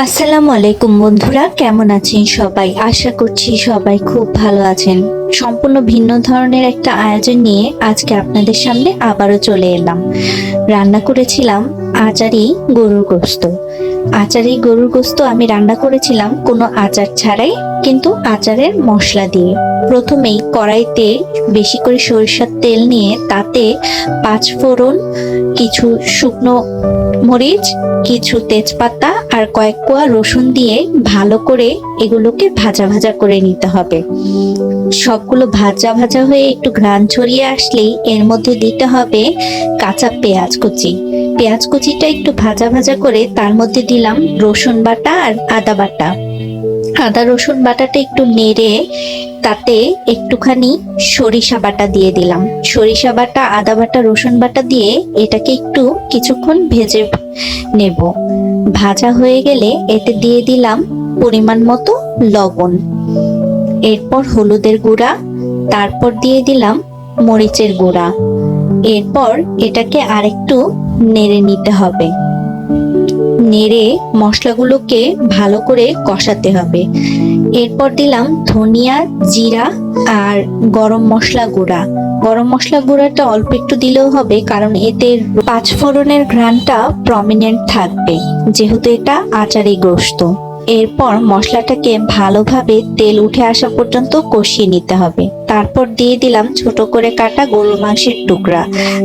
আসসালামু আলাইকুম বন্ধুরা, কেমন আছেন সবাই? আশা করছি সবাই খুব ভালো আছেন। সম্পূর্ণ ভিন্ন ধরনের একটা আয়োজন নিয়ে আজকে আপনাদের সামনে আবারও চলে এলাম। রান্না করেছিলাম আচারি গরুর গোস্ত। আচারি গরুর গোস্ত আমি রান্না করেছিলাম কোনো আচার ছাড়াই, কিন্তু আচারের মশলা দিয়ে। প্রথমেই কড়াইতে বেশি করে সরিষার তেল নিয়ে তাতে পাঁচ ফোড়ন, কিছু শুকনো মরিচ, কিছু তেজপাতা আর কয়েক কোয়া রসুন দিয়ে ভালো করে এগুলোকে ভাজা ভাজা করে নিতে হবে। সবগুলো ভাজা ভাজা হয়ে একটু ঘ্রাণ ছড়িয়ে আসলেই এর মধ্যে দিতে হবে কাঁচা পেঁয়াজ কুচি। পেঁয়াজ কুচিটা একটু ভাজা ভাজা করে তার মধ্যে দিলাম রসুন বাটা আর আদা বাটা। আদা রসুন বাটাটা একটু নেড়ে তাতে একটুখানি সরিষা বাটা দিয়ে দিলাম। সরিষা বাটা, আদা বাটা, রসুন বাটা দিয়ে এটাকে একটু কিছুক্ষণ ভেজে নেব। ভাজা হয়ে গেলে এতে দিয়ে দিলাম পরিমাণ মতো লবণ, এরপর হলুদের গুঁড়া, তারপর দিয়ে দিলাম মরিচের গুঁড়া। এরপর এটাকে আরেকটু নেড়ে নিতে হবে। নেড়ে মশলাগুলোকে ভালো করে কষাতে হবে। এরপর দিলাম ধনিয়া, জিরা আর গরম মশলা গুঁড়া। গরম মশলা গুঁড়াটা অল্প একটু দিলেও হবে, কারণ এতে পাঁচ ফোড়নের ঘ্রাণটা প্রমিনেন্ট থাকবে, যেহেতু এটা আচারি গোশত। এরপর মশলাটাকে ভালোভাবে তেল উঠে আসা পর্যন্ত কষিয়ে নিতে হবে। তারপর দিয়ে দিলাম ছোট করে কাটা গরুর মাংসের টুকরা।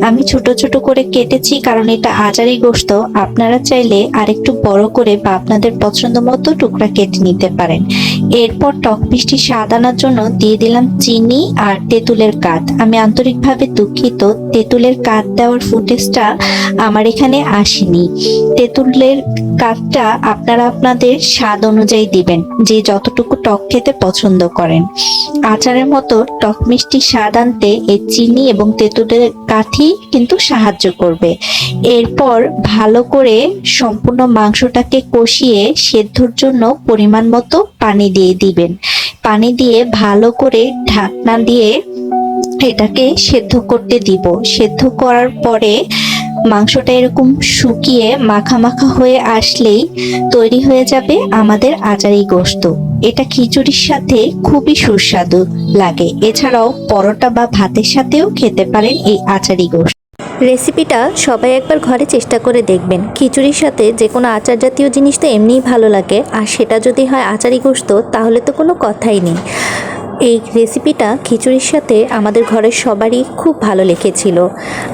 আমি ছোট ছোট করে কেটেছি, কারণ এটা আচারি গোশত। আপনারা চাইলে আরেকটু বড় করে বা আপনাদের পছন্দ মতো টুকরা কেটে নিতে পারেন। এরপর টক মিষ্টি স্বাদ আনার জন্য দিয়ে দিলাম চিনি আর তেঁতুলের কাঠ। আমি আন্তরিকভাবে দুঃখিত, তেঁতুলের কাঠ দেওয়ার ফুটেজটা আমার এখানে আসেনি। তেঁতুলের কাঠটা আপনারা আপনাদের স্বাদ অনুযায়ী দিবেন, যে যতটুকু টক খেতে পছন্দ করেন। আচারের মতো টক মিষ্টি স্বাদ আনতে এই চিনি এবং তেঁতুলের কাঠই কিন্তু সাহায্য করবে। এরপর ভালো করে সম্পূর্ণ মাংসটাকে কষিয়ে সেদ্ধর জন্য পরিমাণ মতো পানি দিয়ে দিবেন। পানি দিয়ে ভালো করে ঢাকনা দিয়ে এটাকে সেদ্ধ করতে দিব। সেদ্ধ করার পরে মাংসটা এরকম শুকিয়ে মাখা মাখা হয়ে আসলেই তৈরি হয়ে যাবে আমাদের আচারি গোশত। এটা খিচুড়ির সাথে খুবই সুস্বাদু লাগে। এছাড়াও পরোটা বা ভাতের সাথেও খেতে পারেন এই আচারি গোশত। রেসিপিটা সবাই একবার ঘরে চেষ্টা করে দেখবেন। খিচুড়ির সাথে যে কোনো আচার জাতীয় জিনিস তো এমনিই ভালো লাগে, আর সেটা যদি হয় আচারি গোশত তাহলে তো কোনো কথাই নেই। এই রেসিপিটা খিচুড়ির সাথে আমাদের ঘরের সবারই খুব ভালো লেগেছিল।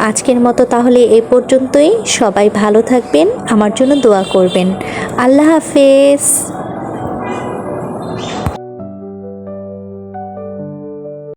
আজকের মতো তাহলে এ পর্যন্তই। সবাই ভালো থাকবেন, আমার জন্য দোয়া করবেন। আল্লাহ হাফেজ।